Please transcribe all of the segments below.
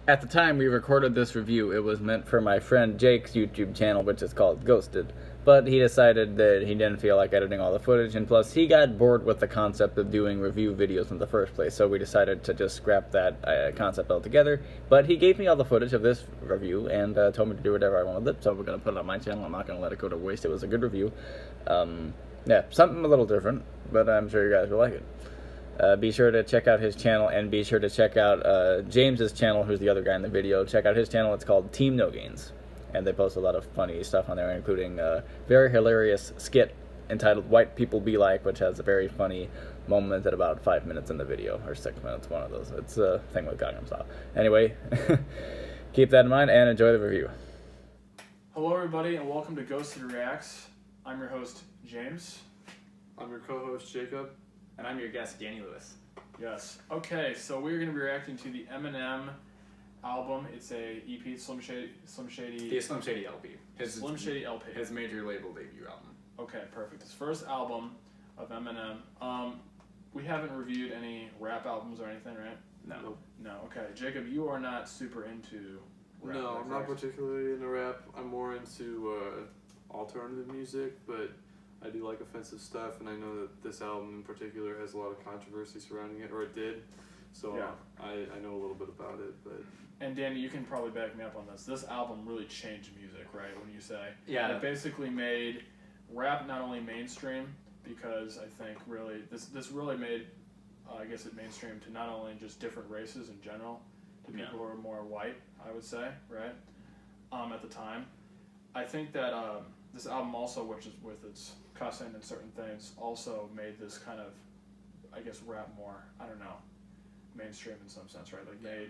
at the time we recorded this review, it was meant for my friend Jake's YouTube channel, which is called Ghosted. But he decided that he didn't feel like editing all the footage, and plus he got bored with the concept of doing review videos in the first place, so we decided to just scrap that concept altogether. But he gave me all the footage of this review and told me to do whatever I wanted with it, so we're going to put it on my channel. I'm not going to let it go to waste. It was a good review. Yeah, something a little different, but I'm sure you guys will like it. Be sure to check out his channel, and be sure to check out James's channel, who's the other guy in the video. Check out his channel. It's called Team No Gains. And they post a lot of funny stuff on there, including a very hilarious skit entitled White People Be Like, which has a very funny moment at about 5 minutes in the video, or 6 minutes, one of those. It's a thing with Gangnam Style. Anyway, keep that in mind and enjoy the review. Hello everybody, and welcome to Ghosted Reacts. I'm your host, James. I'm your co-host, Jacob. And I'm your guest, Danny Lewis. Yes. Okay, so we're going to be reacting to the Eminem album. It's a EP, Slim Shady. The Slim Shady LP. Slim Shady LP. His major label debut album. Okay, perfect. His first album of Eminem. We haven't reviewed any rap albums or anything, right? No. No. Okay, Jacob, you are not super into rap. No, I'm not particularly into rap. I'm more into alternative music, but I do like offensive stuff, and I know that this album in particular has a lot of controversy surrounding it, or it did. So yeah. I know a little bit about it, but. And Danny, you can probably back me up on this. This album really changed music, right? When you say yeah, it basically made rap not only mainstream, because I think really this really made I guess it mainstream to not only just different races in general, to people who are more white, I would say, right? At the time, I think that this album also, which is with its cussing and certain things, also made this kind of, I guess, rap more, I don't know, mainstream in some sense, right? Like made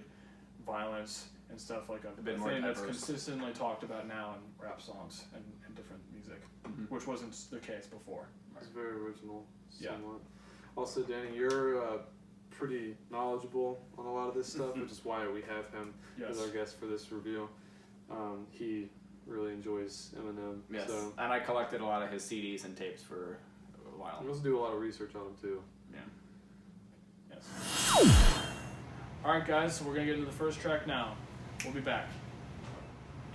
violence and stuff like a bit more thing that's diverse. consistently talked about now in rap songs and different music, which wasn't the case before. Right? It's very original, somewhat. Yeah. Also, Danny, you're pretty knowledgeable on a lot of this stuff, which is why we have him as our guest for this review. He really enjoys Eminem. Yes, So. and I collected a lot of his CDs and tapes for a while. We also do a lot of research on him, too. Yeah. Yes. Alright guys, so we're going to get into the first track now. We'll be back.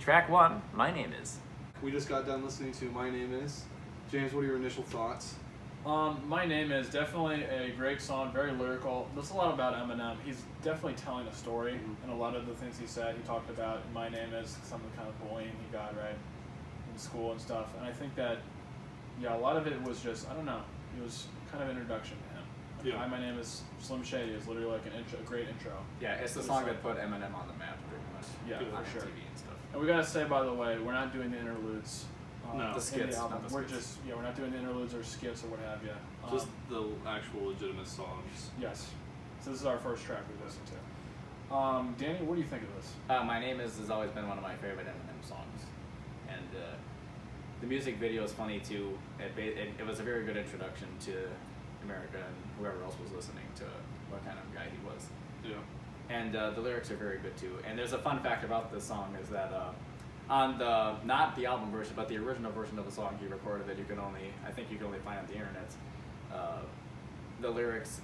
Track 1, My Name Is. We just got done listening to My Name Is. James, what are your initial thoughts? My Name Is definitely a great song, very lyrical. There's a lot about Eminem. He's definitely telling a story, and a lot of the things he said, he talked about in My Name Is, some of the kind of bullying he got, right, in school and stuff. And I think that, yeah, a lot of it was just, I don't know, it was kind of introduction to him. Like, Hi, my name is Slim Shady is literally like a great intro. Yeah, it's the song that put Eminem on the map, pretty much. Yeah, on for sure. TV and stuff. And we gotta say, by the way, we're not doing the interludes. No. The skits, the album. not the We're skits. just, we're not doing the interludes or skits or what have you. Just the actual legitimate songs. Yes. So this is our first track we listened to. Danny, what do you think of this? My Name Is has always been one of my favorite Eminem songs. And the music video is funny too. It was a very good introduction to America and whoever else was listening to what kind of guy he was. Yeah. And the lyrics are very good too. And there's a fun fact about this song is that on the, not the album version, but the original version of the song he recorded that I think you can only find on the internet, the lyrics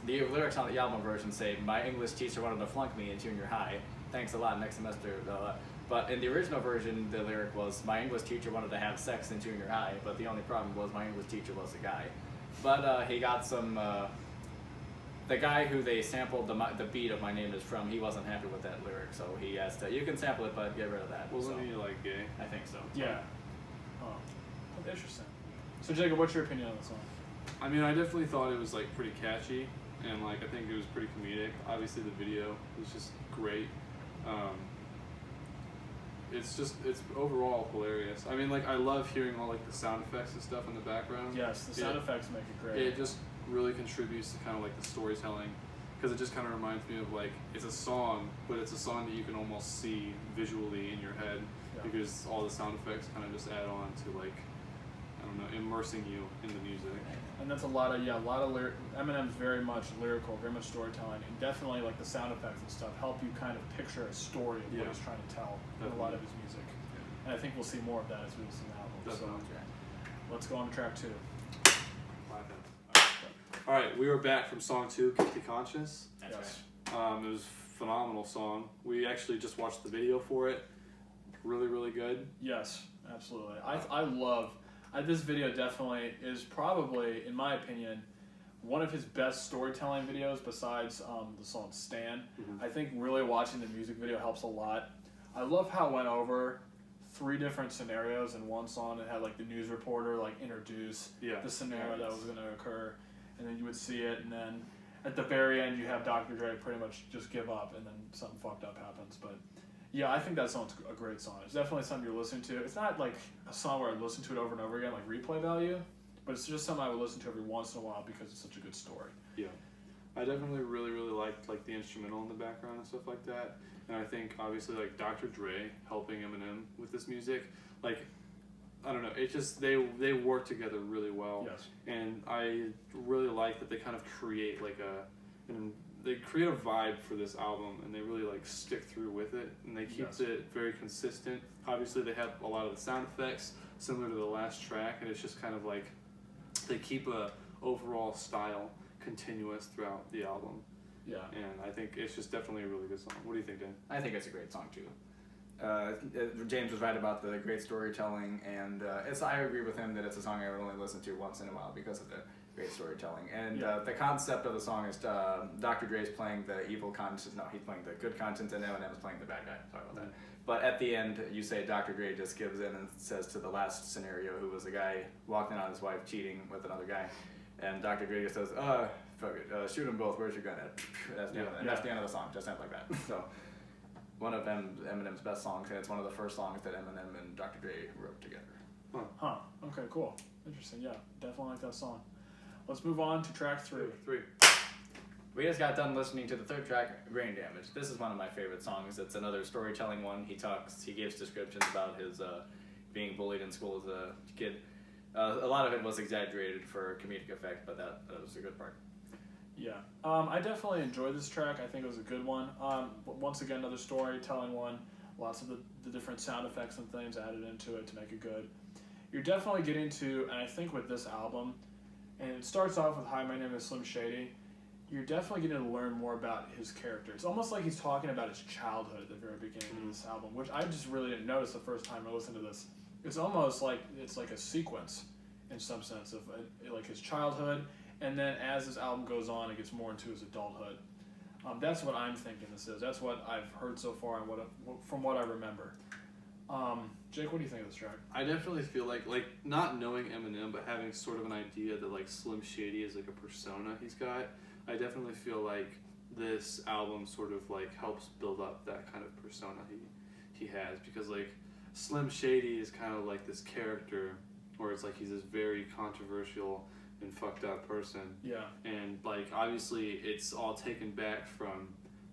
on the album version say, "My English teacher wanted to flunk me in junior high. Thanks a lot, next semester, blah, blah." But in the original version, the lyric was, "My English teacher wanted to have sex in junior high, but the only problem was my English teacher was a guy." But he got some, the guy who they sampled the beat of My Name Is from, he wasn't happy with that lyric, so he asked, you can sample it, but get rid of that. Wasn't he, like, gay? I think so. Yeah. Oh, interesting. So Jacob, what's your opinion on the song? I mean, I definitely thought it was, like, pretty catchy, and, like, I think it was pretty comedic. Obviously, the video was just great. It's overall hilarious. I mean, like, I love hearing all, like, the sound effects and stuff in the background. Yes, the sound effects make it great. It just really contributes to kind of, like, the storytelling, because it just kind of reminds me of, like, it's a song, but it's a song that you can almost see visually in your head, because all the sound effects kind of just add on to, like, I don't know, immersing you in the music. And that's a lot of Eminem's very much lyrical, very much storytelling, and definitely like the sound effects and stuff help you kind of picture a story of what he's trying to tell in a lot of his music. And I think we'll see more of that as we listen to the album. Definitely. So let's go on to track 2. All right, we were back from song 2, Guilty Conscious. That's Yes. right. It was phenomenal song. We actually just watched the video for it. Really, really good. Yes, absolutely. I love this video. Definitely is probably, in my opinion, one of his best storytelling videos besides the song Stan. Mm-hmm. I think really watching the music video helps a lot. I love how it went over 3 different scenarios in one song. It had like the news reporter like introduce the scenario that was going to occur, and then you would see it, and then at the very end you have Dr. Dre pretty much just give up, and then something fucked up happens. But yeah, I think that song's a great song. It's definitely something you're listening to. It's not like a song where I listen to it over and over again, like replay value, but it's just something I would listen to every once in a while because it's such a good story. Yeah. I definitely really, really liked like the instrumental in the background and stuff like that. And I think obviously like Dr. Dre helping Eminem with this music, like I don't know, it just they work together really well. Yes. And I really like that they kind of create like they create a vibe for this album, and they really like stick through with it, and they keep it very consistent. Obviously they have a lot of the sound effects similar to the last track, and it's just kind of like they keep a overall style continuous throughout the album. Yeah. And I think it's just definitely a really good song. What do you think, Dan? I think it's a great song too. James was right about the great storytelling, and I agree with him that it's a song I would only listen to once in a while because of the great storytelling. And the concept of the song is Dr. Dre's playing the evil conscience. No, he's playing the good conscience, and Eminem's playing the bad guy. Sorry about that. But at the end, you say Dr. Dre just gives in and says to the last scenario, who was a guy walking on his wife cheating with another guy, and Dr. Dre just says, fuck it, shoot them both, where's your gun at? That's the end of the song, just ends like that. So, one of Eminem's best songs, and it's one of the first songs that Eminem and Dr. Dre wrote together. Huh. Okay, cool. Interesting, yeah. Definitely like that song. Let's move on to track 3. We just got done listening to the third track, Brain Damage. This is one of my favorite songs. It's another storytelling one. He gives descriptions about his being bullied in school as a kid. A lot of it was exaggerated for comedic effect, but that was a good part. Yeah, I definitely enjoyed this track. I think it was a good one. Once again, another storytelling one. Lots of the different sound effects and things added into it to make it good. You're definitely getting to, and I think with this album, and it starts off with "Hi, my name is Slim Shady." You're definitely getting to learn more about his character. It's almost like he's talking about his childhood at the very beginning of this album, which I just really didn't notice the first time I listened to this. It's almost like it's like a sequence in some sense of like his childhood, and then as this album goes on, it gets more into his adulthood. That's what I'm thinking this is. That's what I've heard so far, and from what I remember. Jake, what do you think of this track? I definitely feel like not knowing Eminem, but having sort of an idea that like Slim Shady is like a persona he's got. I definitely feel like this album sort of like helps build up that kind of persona he has, because like Slim Shady is kind of like this character where it's like he's this very controversial and fucked up person. Yeah. And like obviously it's all taken back from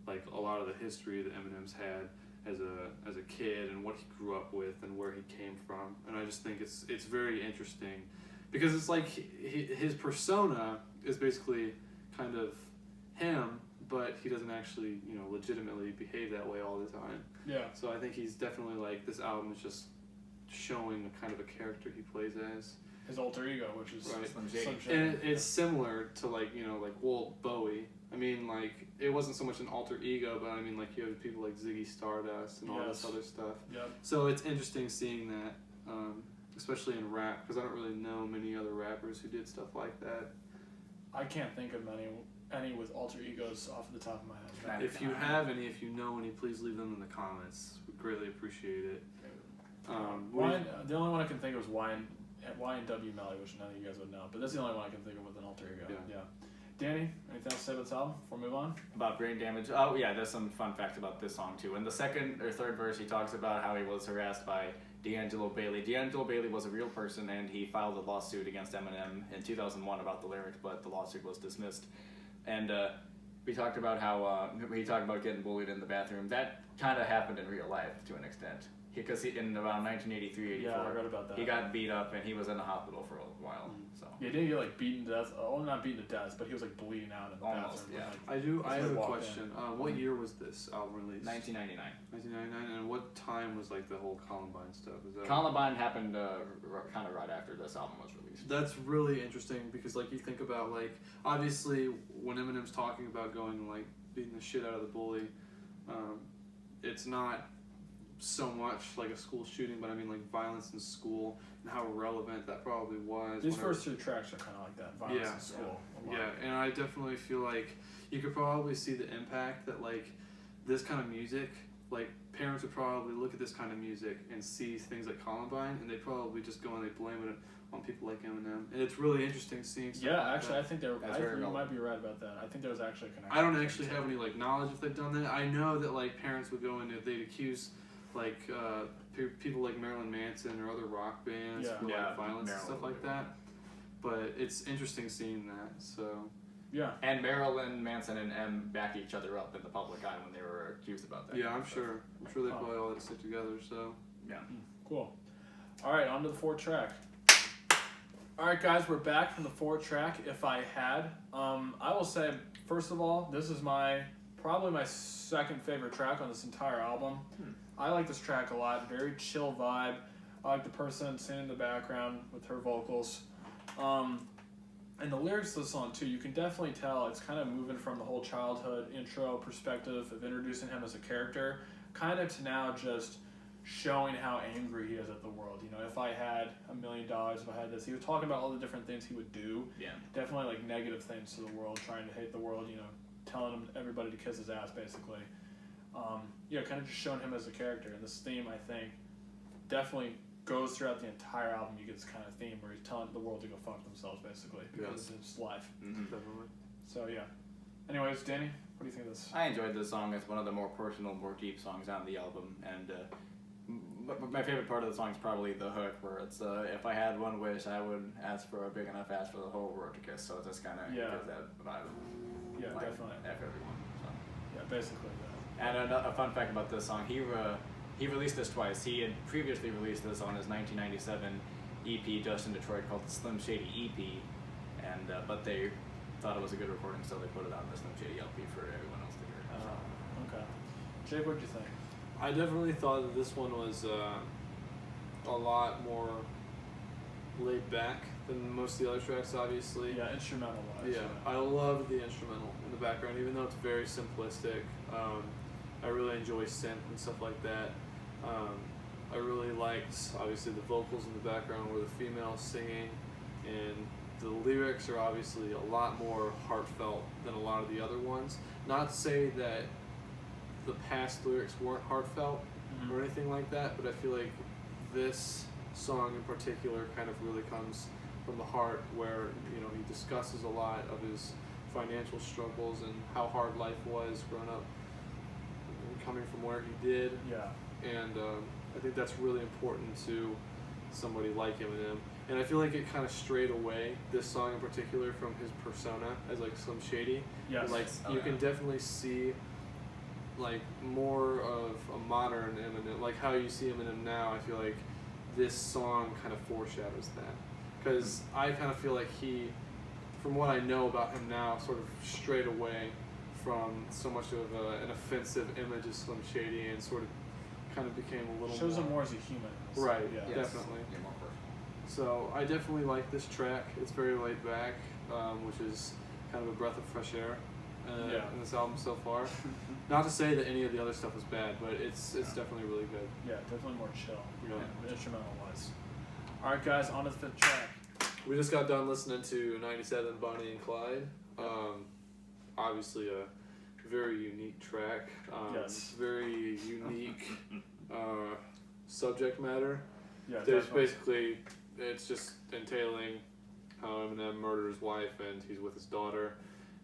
like a lot of the history that Eminem's had as a kid and what he grew up with and where he came from. And I just think it's very interesting because it's like his persona is basically kind of him, but he doesn't actually, legitimately behave that way all the time. Yeah. So I think he's definitely like, this album is just showing the kind of a character he plays as. His alter ego, which is right. Slim Shady. And it's similar to like Walt Bowie. I mean, like, it wasn't so much an alter ego, but I mean, like, you have people like Ziggy Stardust and all this other stuff. Yep. So it's interesting seeing that, especially in rap, because I don't really know many other rappers who did stuff like that. I can't think of any with alter egos off the top of my head. If you have any, if you know any, please leave them in the comments. We'd greatly appreciate it. The only one I can think of is Y&W Melly, which none of you guys would know, but that's the only one I can think of with an alter ego. Yeah. Danny, anything else to say about this album before we move on? About Brain Damage? Oh yeah, there's some fun facts about this song too. In the second or third verse, he talks about how he was harassed by D'Angelo Bailey. D'Angelo Bailey was a real person, and he filed a lawsuit against Eminem in 2001 about the lyrics, but the lawsuit was dismissed. And we talked about how getting bullied in the bathroom. That kind of happened in real life to an extent. Because in around 1983, 84, I read about that. He got beat up and he was in the hospital for a while. So yeah, didn't get like beaten to death. Not beaten to death, but he was like bleeding out in the almost. bathroom. Yeah. I have a question. What year was this album released? 1999. 1999, and what time was like the whole Columbine stuff? Is that Columbine happened kind of right after this album was released. That's really interesting because like you think about like obviously when Eminem's talking about going and like beating the shit out of the bully, It's not so much like a school shooting, but I mean like violence in school and how relevant that probably was. These first 2 tracks are kind of like that, violence in school. Yeah, and I definitely feel like you could probably see the impact that like this kind of music, like parents would probably look at this kind of music and see things like Columbine, and they probably just go and they blame it on people like Eminem. And it's really interesting seeing stuff Yeah, like actually, that. I think you might be right about that. I think there was actually a connection. I don't actually have any like knowledge if they've done that. I know that like parents would go in and they'd accuse like people like Marilyn Manson or other rock bands for like violence and stuff like that. But it's interesting seeing that. So yeah. And Marilyn Manson and M back each other up in the public eye when they were accused about that. yeah, I'm sure they probably all had to stick together. So Yeah. Cool. All right, on to the 4th track. All right, guys, we're back from the 4th track. If I had, I will say, first of all, this is probably my 2nd favorite track on this entire album. I like this track a lot. Very chill vibe. I like the person singing in the background with her vocals. And the lyrics of the song, too, you can definitely tell it's kind of moving from the whole childhood intro perspective of introducing him as a character, kind of to now just showing how angry he is at the world. You know, if I had $1 million, if I had this, he was talking about all the different things he would do. Yeah. Definitely like negative things to the world, trying to hate the world, you know, telling him everybody to kiss his ass, basically. Kind of just showing him as a character. And this theme, I think, definitely goes throughout the entire album. You get this kind of theme where he's telling the world to go fuck themselves, basically, because it's his life. definitely. So, yeah. Anyways, Danny, what do you think of this? I enjoyed this song. It's one of the more personal, more deep songs on the album, and my favorite part of the song is probably the hook, where it's if I had one wish, I would ask for a big enough ass for the whole world to kiss. So it just kind of gives that vibe. Yeah, like, definitely. F everyone. So. Yeah, basically that. And a fun fact about this song, he released this twice. He had previously released this on his 1997 EP, Just in Detroit, called the Slim Shady EP, and but they thought it was a good recording, so they put it on the Slim Shady LP for everyone else to hear. Okay. Jake, what'd you think? I definitely thought that this one was a lot more laid back than most of the other tracks, obviously. Yeah, instrumental wise. Yeah, I love the instrumental in the background, even though it's very simplistic. I really enjoy synth and stuff like that. I really liked, obviously, the vocals in the background were the females singing, and the lyrics are obviously a lot more heartfelt than a lot of the other ones. Not to say that the past lyrics weren't heartfelt or anything like that, but I feel like this song in particular kind of really comes from the heart, where he discusses a lot of his financial struggles and how hard life was growing up, coming from where he did. Yeah. And I think that's really important to somebody like Eminem. And I feel like it kind of strayed away, this song in particular, from his persona as like Slim Shady. Yes. Like you can definitely see like more of a modern Eminem, like how you see Eminem now. I feel like this song kind of foreshadows that, because I kind of feel like he, from what I know about him now, sort of strayed away from so much of an offensive image of Slim Shady and sort of kind of became a little shows more, him more as a human. right? Yeah. Yes. Definitely. Yeah, more personal. So I definitely like this track. It's very laid back, which is kind of a breath of fresh air in this album so far. Not to say that any of the other stuff is bad, but it's definitely really good. Yeah, definitely more chill. Yeah. Instrumental wise. All right, guys, on to the 5th track. We just got done listening to 97 Bonnie and Clyde. Obviously a very unique track. Yes. Very unique subject matter. Yeah, There's definitely. basically, it's just entailing how Eminem murdered his wife and he's with his daughter,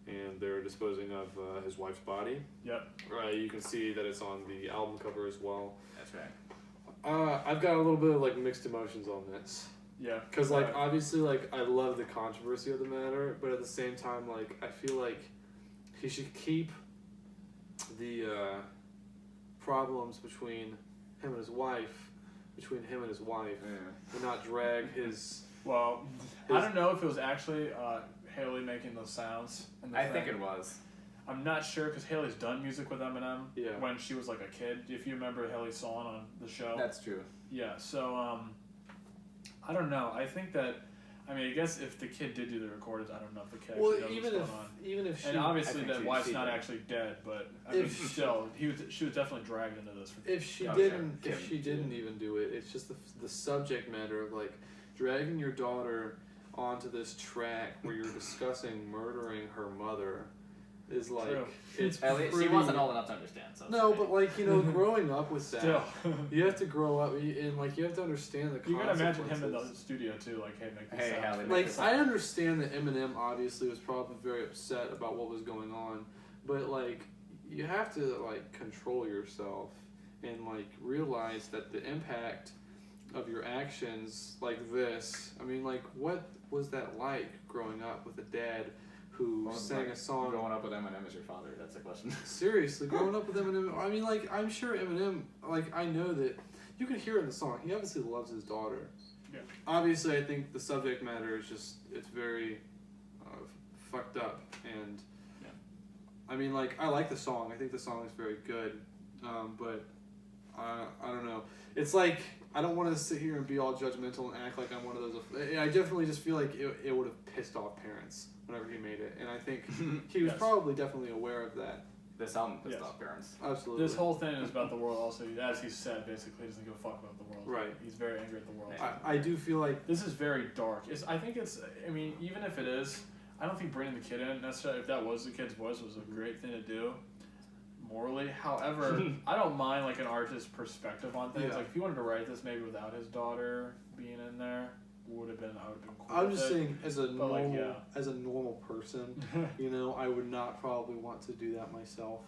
and they're disposing of his wife's body. Yep. You can see that it's on the album cover as well. That's right. I've got a little bit of like mixed emotions on this. Yeah. Because like obviously like I love the controversy of the matter, but at the same time like I feel like he should keep the problems between him and his wife and not drag his. Well, I don't know if it was actually Haley making those sounds. I think it was. I'm not sure, because Haley's done music with Eminem Yeah. when she was like a kid. If you remember Haley's song on the show. That's true. Yeah, so I don't know. I think that I mean, I guess if the kid did do the recordings, I don't know if the kid Well, actually knows even what's if going on. even if she, And obviously, I think the wife's she not did. actually dead, but I mean, If- still, she was definitely dragged into this. if she Oh, didn't sure. if she didn't even do it, it's just the subject matter of like dragging your daughter onto this track where you're discussing murdering her mother is like True. it's At least she pretty- wasn't old enough to understand. So it's No, okay. but like growing up with that, Still, you have to grow up and like you have to understand the you consequences. gotta imagine him in the studio too, like, hey, make this Hey, sound. Hallie, Like Make I understand that Eminem obviously was probably very upset about what was going on, but like you have to like control yourself and like realize that the impact of your actions like this. I mean, like what was that like growing up with a dad who Well, sang like, a song? Growing up with Eminem as your father, that's the question. Seriously, growing up with Eminem. I mean, like I'm sure Eminem. Like I know that you can hear in the song. He obviously loves his daughter. Yeah. Obviously, I think the subject matter is just it's very fucked up, and Yeah. I mean, like I like the song. I think the song is very good, but I don't know. It's like I don't want to sit here and be all judgmental and act like I'm one of those. I definitely just feel like it would have pissed off parents whenever he made it, and I think he was Yes. probably definitely aware of that. This album pissed Yes. off parents. Absolutely. This whole thing is about the world. Also, as he said, basically, he doesn't give a fuck about the world. Right. He's very angry at the world. I do feel like This is very dark. I think it's. I mean, even if it is, I don't think bringing the kid in necessarily. If that was the kid's voice, was a great thing to do. Morally, however, I don't mind like an artist's perspective on things. Yeah. Like if he wanted to write this maybe without his daughter being in there, I would have been cool. I'm with just it. saying as a But, like, normal yeah. as a normal person, I would not probably want to do that myself.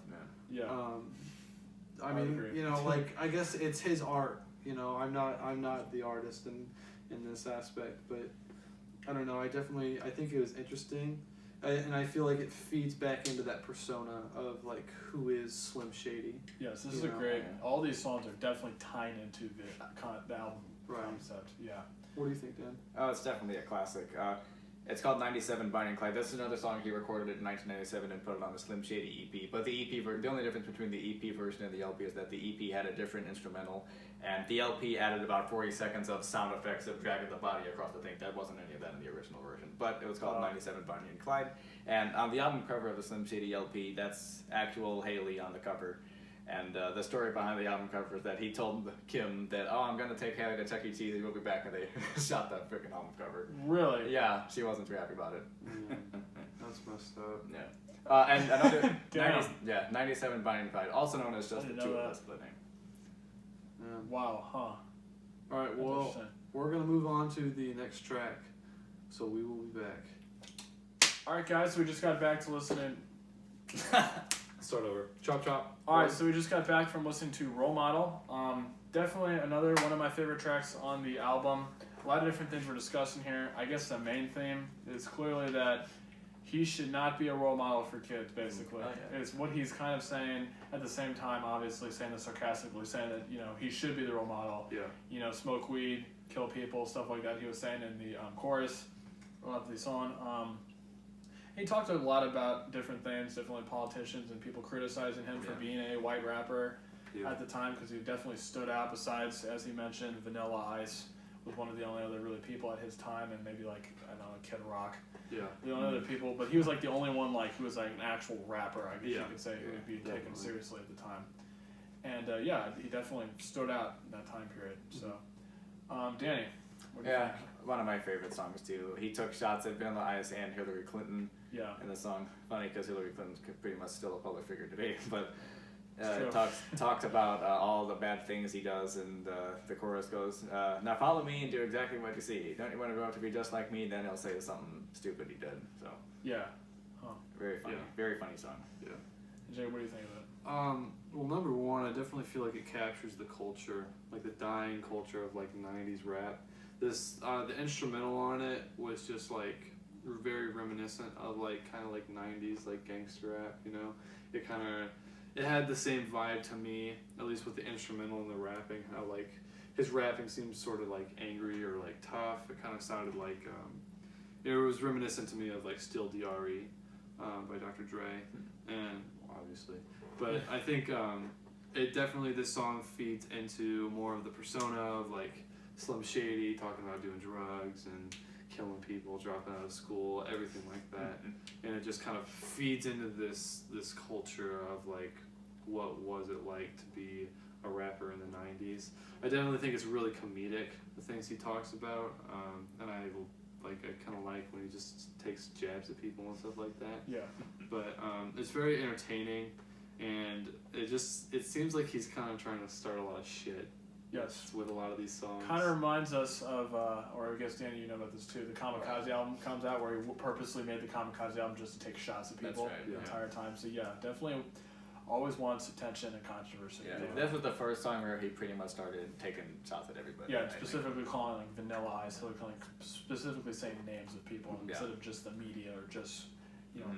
Yeah. I I mean, agree. like I guess it's his art. I'm not the artist in this aspect, but I don't know. I think it was interesting, and I feel like it feeds back into that persona of like who is Slim Shady. Yes, this you is a know, great. yeah. All these songs are definitely tying into the album Right. concept. Yeah. What do you think, Dan? Oh, it's definitely a classic. It's called 97 Bonnie and Clyde. This is another song he recorded in 1997 and put it on the Slim Shady EP. But the the only difference between the EP version and the LP is that the EP had a different instrumental, and the LP added about 40 seconds of sound effects of dragging the body across the thing. That wasn't any of that in the original version. But it was called 97 Bonnie and Clyde. And on the album cover of the Slim Shady LP, that's actual Haley on the cover. And the story behind the album cover is that he told Kim that, I'm going to take Haley to Chuck E. Cheese, we'll be back, and they shot that freaking album cover. Really? Yeah, she wasn't too happy about it. That's messed up. Yeah. And another, Damn. 97 Bonnie and Clyde, also known as just I the didn't two know of that. us, but name. Yeah. Wow. Huh. All right. That's Well, interesting. we're gonna move on to the next track, so we will be back. All right, guys. So we just got back to listening. Start over. Chop chop. All right, so we just got back from listening to Role Model. Definitely another one of my favorite tracks on the album. A lot of different things we're discussing here. I guess the main theme is clearly that he should not be a role model for kids, basically. Oh, yeah. It's what he's kind of saying, at the same time, obviously saying this sarcastically, saying that, he should be the role model. Yeah. Smoke weed, kill people, stuff like that. He was saying in the chorus of the song. He talked a lot about different things, definitely politicians and people criticizing him for Yeah. being a white rapper Yeah. at the time, because he definitely stood out. Besides, as he mentioned, Vanilla Ice was one of the only other really people at his time, and maybe like, I don't know, Kid Rock, Yeah. the only other people. But he was like the only one who was like an actual rapper, I guess you Yeah. could say, who would be taken Definitely. seriously at the time. And he definitely stood out in that time period. So, Danny, what do you Yeah, think? one of my favorite songs, too. He took shots at Vanilla Ice and Hillary Clinton Yeah. in the song. Funny, because Hillary Clinton's pretty much still a public figure today, but It's true. talks about all the bad things he does, and the chorus goes, now follow me and do exactly what you see. Don't you want to grow up to be just like me? Then he'll say something stupid he did. So, Yeah. Huh. very funny. Yeah. Very funny song. Jay, what do you think of it? Well, number one, I definitely feel like it captures the culture, like the dying culture of like '90s rap. This the instrumental on it was just like very reminiscent of like kind of like '90s like gangster rap. It had the same vibe to me, at least with the instrumental and the rapping. How like his rapping seemed sort of like angry or like tough. It kind of sounded like it was reminiscent to me of like Still Dre by Dr. Dre, and obviously. But I think this song feeds into more of the persona of like Slim Shady talking about doing drugs, and killing people, dropping out of school, everything like that, and it just kind of feeds into this culture of like, what was it like to be a rapper in the 90s. I definitely think it's really comedic, the things he talks about, and I kind of like when he just takes jabs at people and stuff like that. Yeah. But it's very entertaining, and it seems like he's kind of trying to start a lot of shit. Yes. With a lot of these songs. Kind of reminds us of, or I guess Danny, you know about this too. The Kamikaze album comes out where he purposely made the Kamikaze album just to take shots at people the entire time. So yeah, definitely always wants attention and controversy. Yeah, this was the first song where he pretty much started taking shots at everybody. Yeah, specifically calling like Vanilla Ice, specifically saying names of people instead of just the media or just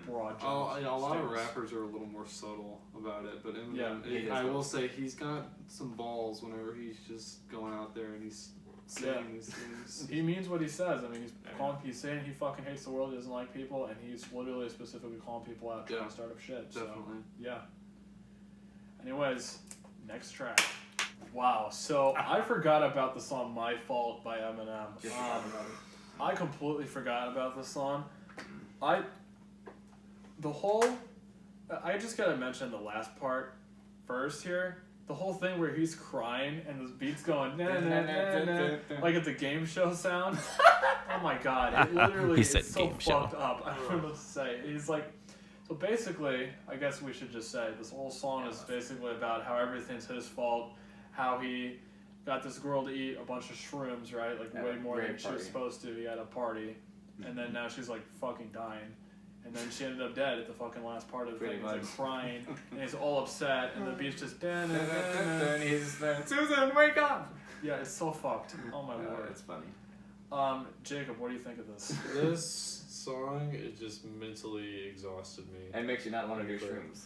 broad. A lot of rappers are a little more subtle about it, but Eminem, I will say he's got some balls whenever he's just going out there and he's saying these things. He means what he says. I mean, he's saying he fucking hates the world, he doesn't like people, and he's literally specifically calling people out trying to start up shit. Definitely. So, yeah. Anyways, next track. Wow, so I forgot about the song "My Fault" by Eminem. I completely forgot about this song. I just gotta mention the last part first here. The whole thing where he's crying and the beat's going na na na na, like at the game show sound. Oh my god! It literally is so fucked up. I don't know what to say. He's like. So basically, I guess we should just say this whole song is basically about how everything's his fault, how he got this girl to eat a bunch of shrooms, right? Like way more than she was supposed to at a party, and then now she's like fucking dying, and then she ended up dead at the fucking last part of the thing. He's like crying, and he's all upset, and the beat's just and he's Susan, wake up! Yeah, it's so fucked. Oh my lord, it's funny. Jacob, what do you think of this? This song, it just mentally exhausted me. And makes you not want to do shrooms.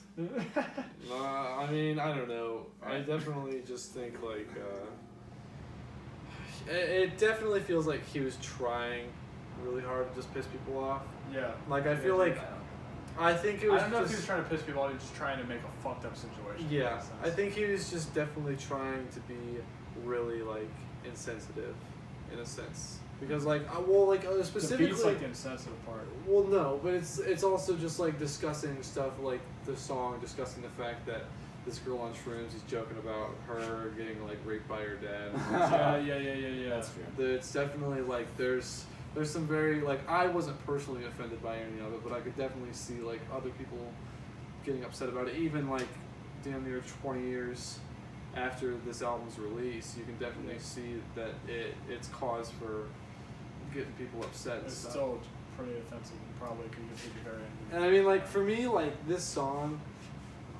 I mean, I don't know. I definitely just think like it definitely feels like he was trying really hard to just piss people off. Yeah. Like I feel like I think it was. I don't know if he was trying to piss people off. He was just trying to make a fucked up situation. Yeah, I think he was just definitely trying to be really like insensitive, in a sense. Because specifically the beat's like the insensitive part. Well, no, but it's also just like discussing stuff like the song, discussing the fact that this girl on shrooms, he's joking about her getting like raped by her dad. Yeah. That's true. It's definitely like there's some very like I wasn't personally offended by any of it, but I could definitely see like other people getting upset about it. Even like damn near 20 years after this album's release, you can definitely see that it's cause for getting people upset. It's still pretty offensive and probably could get people very angry. And I mean, like, for me, like, this song,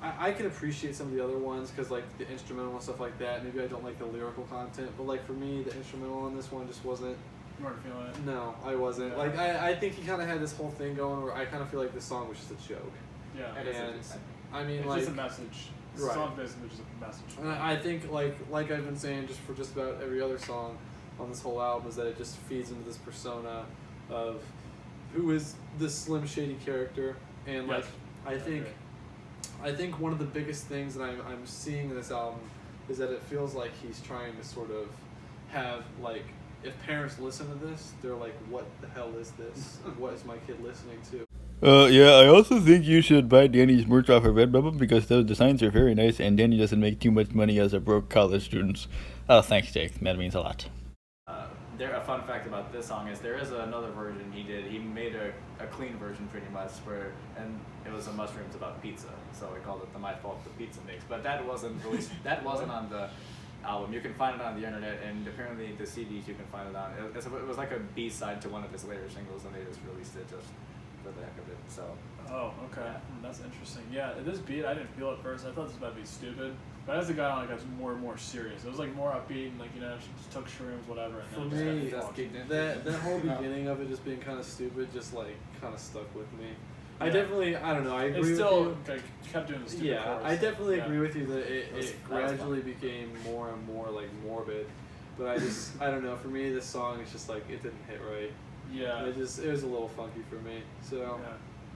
I can appreciate some of the other ones because, like, the instrumental and stuff like that. Maybe I don't like the lyrical content, but, like, for me, the instrumental on this one just wasn't. You weren't feeling it? No, I wasn't. Yeah. Like, I think he kind of had this whole thing going where I kind of feel like this song was just a joke. Yeah. And, I mean, it's like. just a message. The song's basically just a message. And I think, like I've been saying just for just about every other song on this whole album, is that it just feeds into this persona of who is this Slim Shady character. And, like, I think one of the biggest things that I'm seeing in this album is that it feels like he's trying to sort of have, like, if parents listen to this, they're like, what the hell is this? What is my kid listening to? Yeah, I also think you should buy Danny's merch off of Redbubble because those designs are very nice and Danny doesn't make too much money as a broke college student. Oh, thanks, Jake. That means a lot. A fun fact about this song is there is another version he did. He made a clean version pretty much and it was a mushrooms about pizza. So we called it the My Fault, the Pizza Mix. But that wasn't released. That wasn't on the album. You can find it on the internet, and apparently the CDs you can find it on. It was like a B-side to one of his later singles, and they just released it just for the heck of it. So. Oh, okay. Yeah. That's interesting. Yeah, this beat I didn't feel at first. I thought this might be stupid, but as it got on, it got more and more serious. It was like more upbeat, and like she just took shrooms, whatever. And for me, that whole beginning of it just being kind of stupid, just like kind of stuck with me. Yeah. I don't know. I agree. It still kept doing the stupid chorus. I definitely agree with you that it gradually became more and more like morbid. But I don't know. For me, this song is just like it didn't hit right. Yeah. It was a little funky for me. So. Yeah.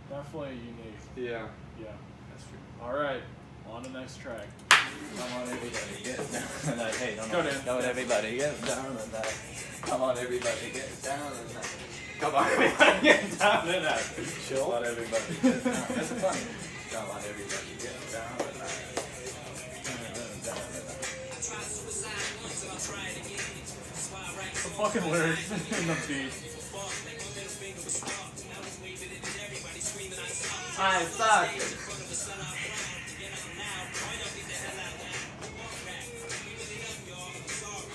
Definitely unique. Yeah. Yeah. That's true. All right. On to the next track. Come on, everybody. Yes. Hey, don't Go, know. Dan. Come on, everybody, get down tonight. Come on, everybody, get down tonight. Come on, everybody, get down tonight. Chill. Come on, everybody, get down. That's fun. Come on, everybody, get down tonight. The fucking lyrics in the beat. I suck.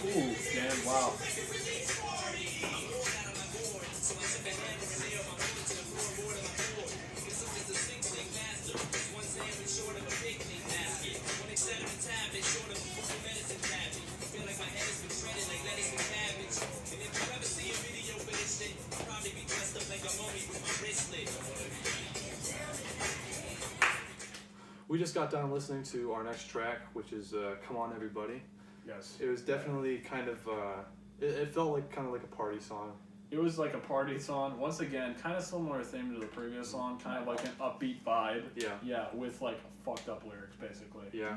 Ooh, damn, wow. We just got done listening to our next track, which is "Come On Everybody." Yes. It was definitely kind of. It felt like kind of like a party song. It was like a party song. Once again, kind of similar theme to the previous song, kind of like an upbeat vibe. Yeah. Yeah, with like fucked up lyrics, basically. Yeah.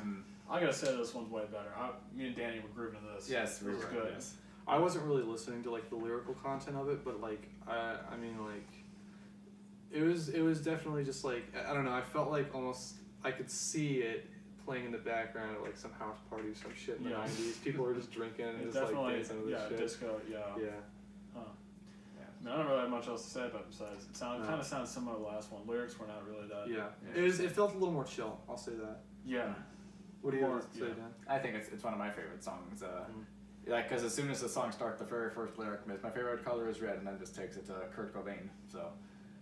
I gotta say this one's way better. Me and Danny were grooving to this. Yes, this was good. Yes. I wasn't really listening to like the lyrical content of it, but like I mean like it was definitely just like I don't know. I felt like almost I could see it playing in the background at like some house party or some shit in the Yeah. 90s. People are just drinking and It just like definitely, dancing to this yeah, shit. disco, yeah. Yeah. Huh. I mean, I don't really have much else to say about it besides it kind of sounds similar to the last one. Lyrics were not really that. Yeah. It felt a little more chill. I'll say that. Yeah. What do you More- say, yeah. Dan? I think it's one of my favorite songs. Like, because as soon as the song starts, the very first lyric is "My favorite color is red," and then just takes it to Kurt Cobain. So.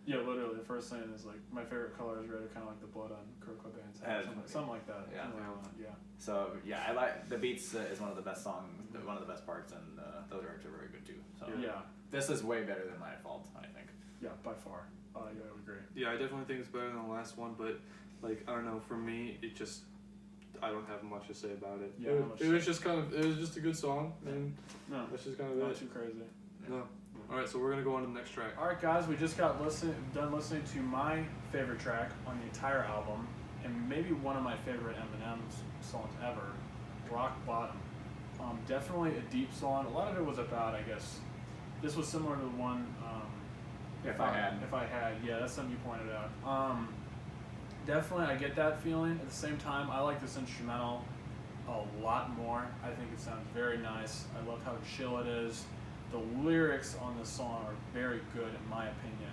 Yeah, literally, the first thing is like, my favorite color is red, kind of like the blood on Kurt Cobain's head, something like that. Yeah. Something like that, yeah. So yeah, I like the beats is one of the best songs, one of the best parts, and the lyrics are very good too. So Yeah. this is way better than My Fault, I think. Yeah, by far. Yeah, I would agree. Yeah, I definitely think it's better than the last one, but like I don't know, for me it just I don't have much to say about it. Yeah, it was just a good song, and No, that's just kind of not it. too crazy. No. All right, so we're gonna go on to the next track. All right, guys, we just got done listening to my favorite track on the entire album, and maybe one of my favorite Eminem songs ever, "Rock Bottom." Definitely a deep song. A lot of it was about, I guess, this was similar to the one. If I Had, yeah, that's something you pointed out. Definitely, I get that feeling. At the same time, I like this instrumental a lot more. I think it sounds very nice. I love how chill it is. The lyrics on this song are very good, in my opinion.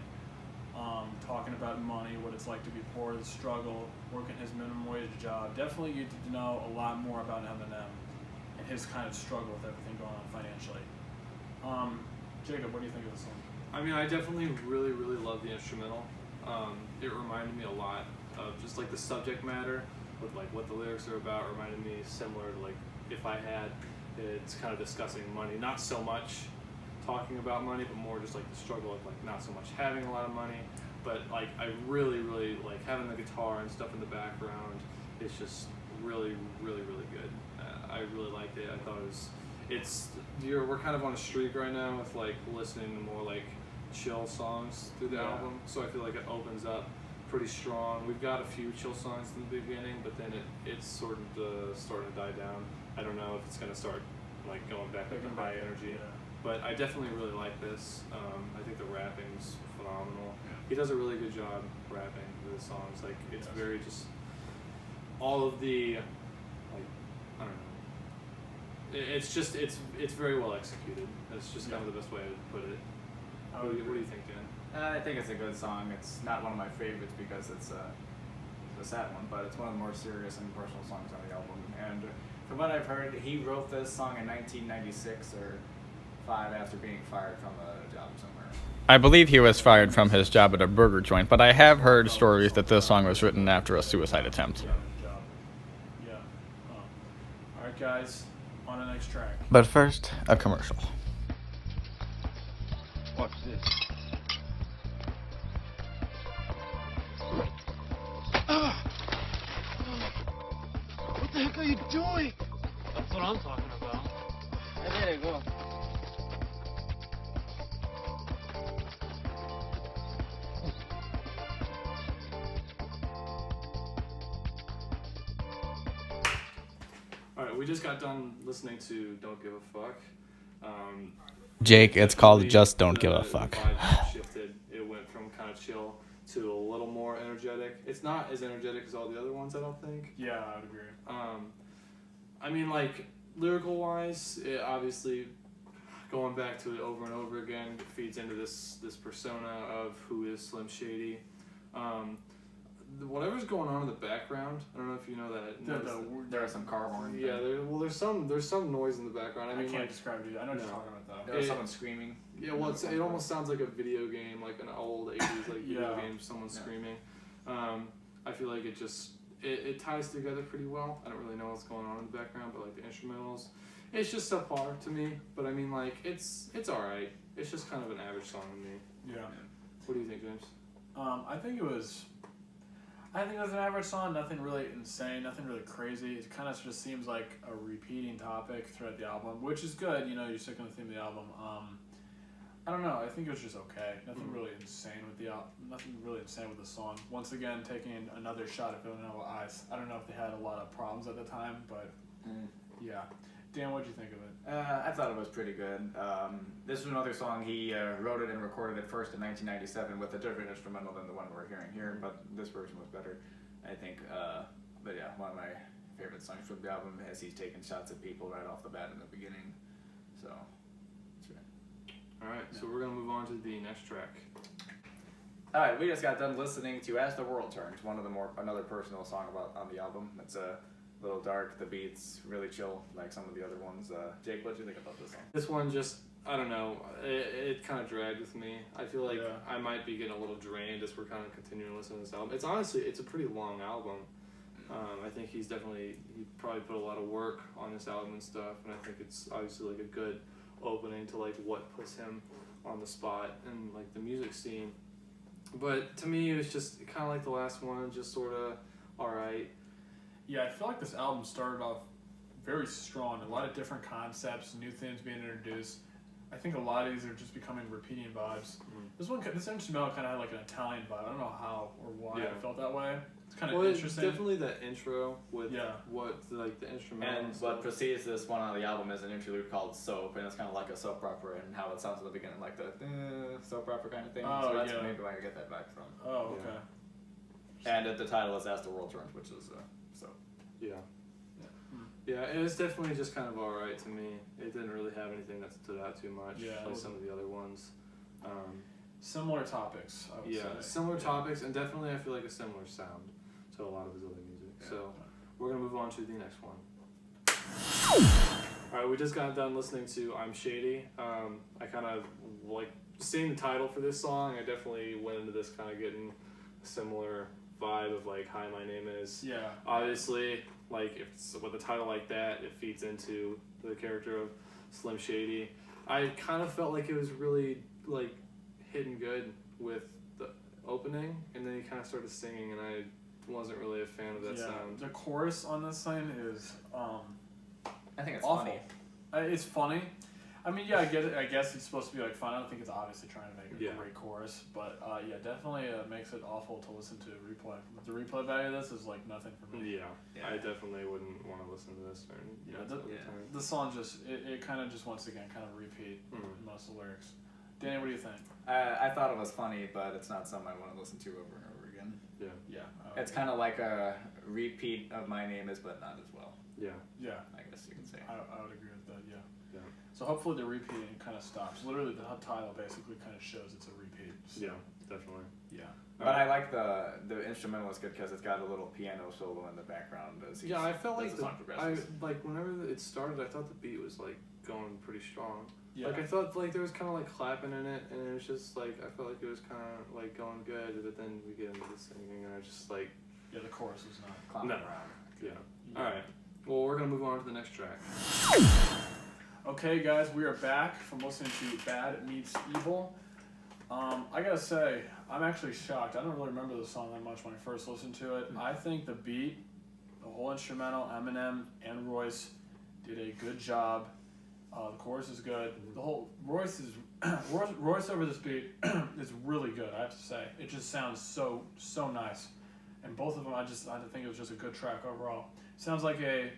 Talking about money, what it's like to be poor, the struggle, working his minimum wage job. Definitely, you need to know a lot more about Eminem and his kind of struggle with everything going on financially. Jacob, what do you think of this song? I mean, I definitely really, really love the instrumental. It reminded me a lot of just like the subject matter with like what the lyrics are about. Reminded me similar to like If I Had. It's kind of discussing money, not so much talking about money, but more just like the struggle of like not so much having a lot of money, but like I really, really like having the guitar and stuff in the background. It's just really, really, really good. I really liked it. I thought we're kind of on a streak right now with like listening to more like chill songs through the album, so I feel like it opens up pretty strong. We've got a few chill songs in the beginning, but then it's sort of starting to die down. I don't know if it's gonna start like going back up to high energy, but I definitely really like this. I think the rapping's phenomenal. He does a really good job rapping with the songs. Like it's very just all of the like I don't know. It's very well executed. That's just kind of the best way to put it. What do you think, Dan? I think it's a good song. It's not one of my favorites because it's a sad one, but it's one of the more serious and personal songs on the album. And from what I've heard, he wrote this song in 1996 or 5 after being fired from a job somewhere. I believe he was fired from his job at a burger joint, but I have heard stories that this song was written after a suicide attempt. Yeah. All right, guys, on the next track. But first, a commercial. Watch this. What the heck are you doing? That's what I'm talking about. There you go. All Alright, we just got done listening to Don't Give a Fuck. Jake, it's called Definitely Just Don't Give a the Fuck. vibe shifted. It went from kind of chill to a little more energetic. It's not as energetic as all the other ones, I don't think. Yeah, I would agree. I mean, like, lyrical wise, it obviously, going back to it over and over again, it feeds into this persona of who is Slim Shady. Whatever's going on in the background, I don't know if you know that. There are some car horns. Yeah, there's some noise in the background. I mean, can't like, describe it. I know what you're talking about though. There was someone screaming. yeah, well, it almost sounds like a video game, like an old 80s like video game, someone screaming. I feel like it ties together pretty well. I don't really know what's going on in the background, but like the instrumentals, it's just subpar to me. But I mean, like, it's alright. It's just kind of an average song to me. Yeah. What do you think, James? I think it was an average song. Nothing really insane. Nothing really crazy. It kind of just seems like a repeating topic throughout the album, which is good. You know, you're sticking with the theme of the album. I don't know. I think it was just okay. Nothing really insane with nothing really insane with the song. Once again, taking another shot at Vanilla Ice. I don't know if they had a lot of problems at the time, but yeah. Dan, what'd you think of it? I thought it was pretty good. This is another song he wrote it and recorded it first in 1997 with a different instrumental than the one we're hearing here, but this version was better, I think. But yeah, one of my favorite songs from the album as he's taking shots at people right off the bat in the beginning. So, that's right. Alright, so we're going to move on to the next track. Alright, we just got done listening to As the World Turns, another personal song on the album. It's a little dark, the beats really chill, like some of the other ones. Jake, what do you think about this song? This one just, I don't know, it kind of dragged with me. I feel like I might be getting a little drained as we're kind of continuing to listen to this album. It's honestly, it's a pretty long album. I think he probably put a lot of work on this album and stuff, and I think it's obviously like a good opening to like what puts him on the spot and like the music scene. But to me, it was just kind of like the last one, just sort of alright. Yeah, I feel like this album started off very strong. A lot of different concepts, new things being introduced. I think a lot of these are just becoming repeating vibes. This instrumental kind of had like an Italian vibe. I don't know how or why I felt that way. It's kind of interesting. It's definitely that intro with what like the instrumental. And what precedes this one on the album is an interlude called Soap, and it's kind of like a soap opera and how it sounds at the beginning, like the soap opera kind of thing. Oh, so that's maybe where I get that back from. Oh, okay. And the title is As the World Turns, which is soap. Yeah, it was definitely just kind of alright to me. It didn't really have anything that stood out too much, like some of the other ones. Similar topics, I would say. Similar topics, and definitely I feel like a similar sound to a lot of his other music. Yeah. So we're going to move on to the next one. Alright, we just got done listening to I'm Shady. I kind of, like, seeing the title for this song, I definitely went into this kind of getting a similar vibe of like, hi, my name is. Yeah. Obviously, like, if it's with a title like that, it feeds into the character of Slim Shady. I kind of felt like it was really, like, hitting good with the opening, and then he kind of started singing, and I wasn't really a fan of that sound. The chorus on this thing is I think it's awful. funny. It's funny. I mean, yeah, I get it. I guess it's supposed to be like fun. I don't think it's obviously trying to make a great chorus, but definitely makes it awful to listen to replay. The replay value of this is like nothing for me. Yeah. I definitely wouldn't want to listen to this during the song just it kind of just once again kind of repeat most of the lyrics. Danny, what do you think? I thought it was funny, but it's not something I want to listen to over and over again. Yeah. It's kind of like a repeat of My Name Is, but not as well. Yeah. I guess you can say. I would agree with that. Yeah. So hopefully the repeating kind of stops. Literally, the title basically kind of shows it's a repeat. So. Yeah, definitely. Yeah. But I like the instrumental is good because it's got a little piano solo in the background as I felt like the song progresses. whenever it started, I thought the beat was like going pretty strong. Yeah. Like I thought like there was kind of like clapping in it, and it was just like I felt like it was kind of like going good, but then we get into the singing, and I just like the chorus is not clopping around. Yeah. All right. Well, we're gonna move on to the next track. Okay, guys, we are back from listening to Bad Meets Evil. I gotta say, I'm actually shocked. I don't really remember the song that much when I first listened to it. I think the beat, the whole instrumental, Eminem and Royce did a good job. The chorus is good. The whole Royce over this beat is really good. I have to say, it just sounds so nice. And both of them, I think it was just a good track overall. Sounds like a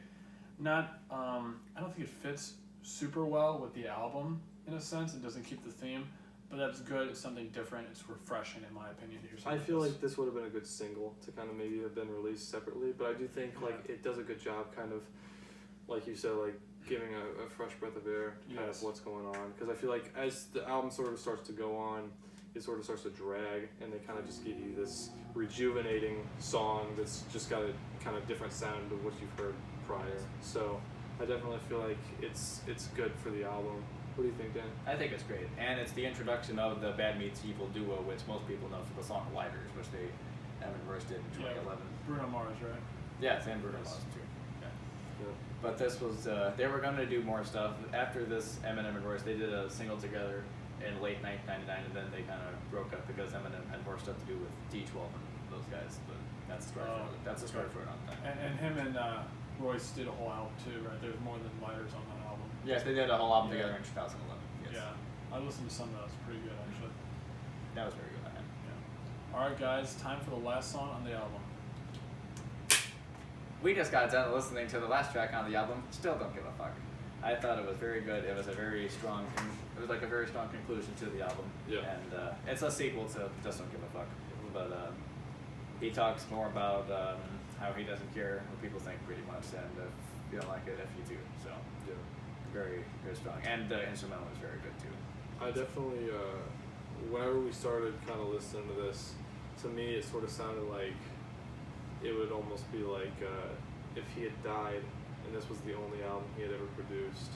not. I don't think it fits super well with the album in a sense. It doesn't keep the theme, but that's good. It's something different. It's refreshing, in my opinion. To hear I something feel this. like this would have been a good single to kind of maybe have been released separately, but I do think like it does a good job, kind of like you said, like giving a fresh breath of air to kind of what's going on. Because I feel like as the album sort of starts to go on, it sort of starts to drag, and they kind of just give you this rejuvenating song that's just got a kind of different sound to what you've heard prior. So I definitely feel like it's good for the album. What do you think, Dan? I think it's great, and it's the introduction of the Bad Meets Evil duo, which most people know for the song "Lighters," which they Eminem Verse did in 2011. Bruno Mars, right? Yeah, and Bruno Mars too. Yeah. But this was they were going to do more stuff after this. Eminem and Royce, they did a single together in late 1999, and then they kind of broke up because Eminem had more stuff to do with D12 and those guys. But that's the story. That's the story for another time. And him and Royce did a whole album too, right? There's more than Lighters on that album. Yes, they did a whole album together in 2011. Yes. Yeah, I listened to some of that. It's pretty good actually. That was very good. Yeah. All right, guys, time for the last song on the album. We just got done listening to the last track on the album. Still don't give a fuck. I thought it was very good. It was a very strong. It was like a very strong conclusion to the album. Yeah. And it's a sequel to Just Don't Give a Fuck. But he talks more about how he doesn't care what people think, pretty much, and if you don't like it, if you do. So Yeah. very strong. And the instrumental is very good too. I definitely, whenever we started kind of listening to this, to me it sort of sounded like it would almost be like if he had died and this was the only album he had ever produced,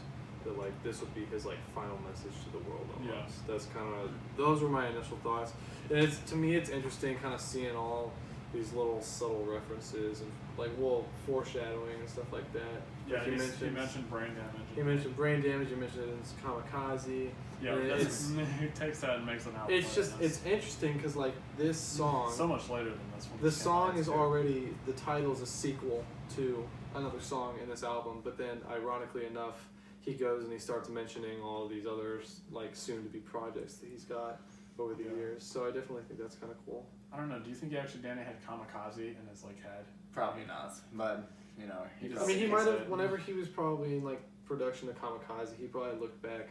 that like this would be his like final message to the world almost. Yeah. That's kind of, those were my initial thoughts. And it's, to me it's interesting kind of seeing all these little subtle references and like, well, foreshadowing and stuff like that. Yeah, Like he mentioned brain damage. He mentioned brain damage, he mentioned it in Kamikaze. Yeah, and he takes that and makes an album. it's just, it's interesting because like this song, so much later than this one. the song is already, the title is a sequel to another song in this album, but then ironically enough, he goes and he starts mentioning all of these other like soon-to-be projects that he's got over the years. So I definitely think that's kind of cool. I don't know. Do you think Danny had Kamikaze in his like head? Probably not, but you know, he just. I mean, he might have, said- whenever he was probably in like production of Kamikaze, he probably looked back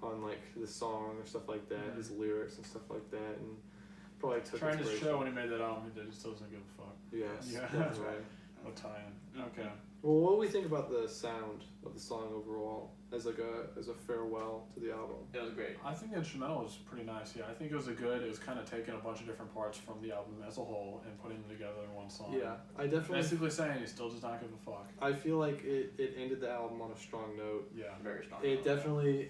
on like the song or stuff like that, his lyrics and stuff like that, and probably took Trying to inspiration. show when he made that album, he just doesn't give a fuck. Yes, Yeah. definitely. What tie-in? Okay. Well, what do we think about the sound of the song overall as like a farewell to the album? It was great. I think the instrumental was pretty nice. Yeah, I think it was it was kind of taking a bunch of different parts from the album as a whole and putting them together in one song. Yeah, I definitely. Basically saying he still does not give a fuck. I feel like it ended the album on a strong note. Yeah. Very strong. It definitely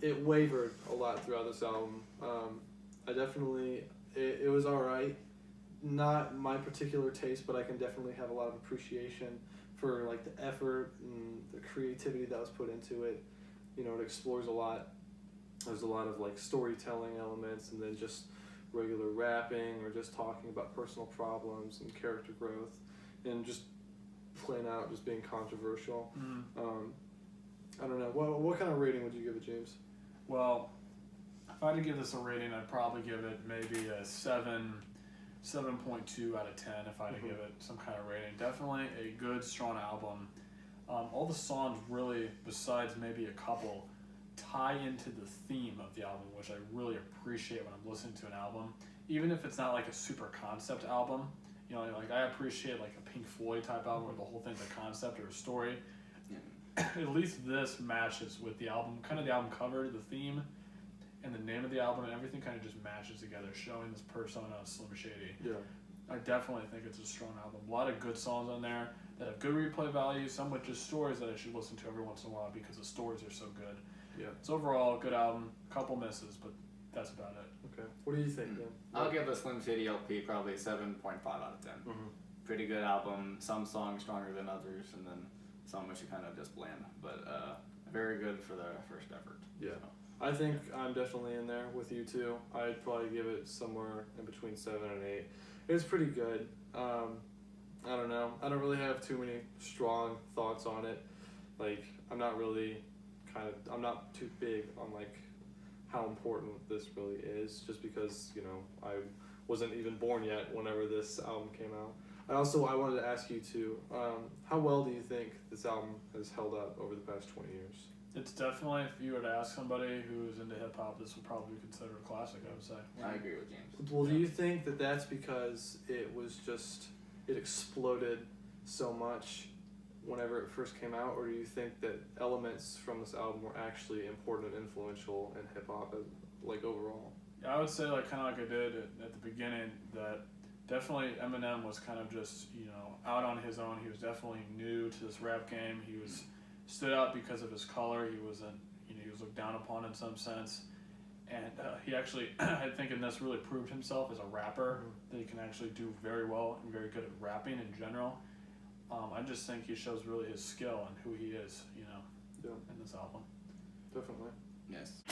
it wavered a lot throughout this album. I definitely it was all right. Not my particular taste, but I can definitely have a lot of appreciation for like the effort and the creativity that was put into it. You know, it explores a lot. There's a lot of like storytelling elements, and then just regular rapping or just talking about personal problems and character growth, and just plain out just being controversial. I don't know. What kind of rating would you give it, James? Well, if I had to give this a rating, I'd probably give it maybe a 7.2 out of 10 if I had to give it some kind of rating. Definitely a good, strong album. All the songs really, besides maybe a couple, tie into the theme of the album, which I really appreciate when I'm listening to an album. Even if it's not like a super concept album, you know, like I appreciate like a Pink Floyd type album where the whole thing's a concept or a story. At least this matches with the album, kind of the album cover, the theme, and the name of the album, and everything kind of just matches together, showing this persona of Slim Shady. Yeah. I definitely think it's a strong album. A lot of good songs on there that have good replay value, some with just stories that I should listen to every once in a while because the stories are so good. Yeah. It's overall a good album, couple misses, but that's about it. Okay. What do you think, Dan? I'll give the Slim Shady LP probably 7.5 out of 10. Pretty good album. Some songs stronger than others, and then some which are kind of just bland, but very good for the first effort. Yeah. So. I think I'm definitely in there with you too. I'd probably give it somewhere in between 7 and 8. It's pretty good. I don't know. I don't really have too many strong thoughts on it. Like, I'm not too big on like how important this really is, just because, you know, I wasn't even born yet whenever this album came out. I wanted to ask you too. How well do you think this album has held up over the past 20 years? It's definitely, if you were to ask somebody who's into hip hop, this would probably be considered a classic. I would say. I agree with James. Well, do you think that that's because it exploded so much whenever it first came out, or do you think that elements from this album were actually important and influential in hip hop, like overall? Yeah, I would say like kind of like I did at the beginning that definitely Eminem was kind of just out on his own. He was definitely new to this rap game. He was stood out because of his color. He wasn't he was looked down upon in some sense, and he actually I think in this really proved himself as a rapper that he can actually do very well and very good at rapping in general. I just think he shows really his skill and who he is, in this album. Definitely. Yes.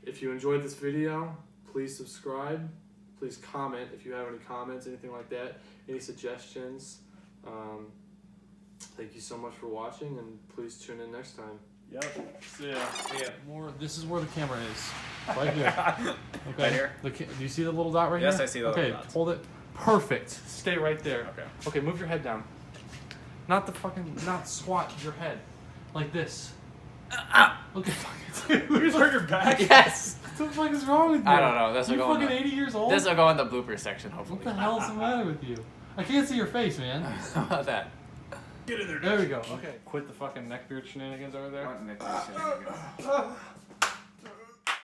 If you enjoyed this video, please subscribe. Please comment if you have any comments, anything like that, any suggestions. Thank you so much for watching, and please tune in next time. Yep. See ya. This is where the camera is. Right here. Okay. Right here? Do you see the little dot right here? Yes, I see the little Okay, dots. hold it. Perfect. Stay right there. Okay. Okay, move your head down. Not squat your head. Like this. Look at fucking You hurt your back? Yes. What the fuck is wrong with you? I don't know. This will You go in fucking the, 80 years old? this will go in the blooper section, hopefully. What the hell's the matter with you? I can't see your face, man. How about that? Get in there. There we go. Okay. Quit the fucking neckbeard shenanigans over there. What Nick was saying.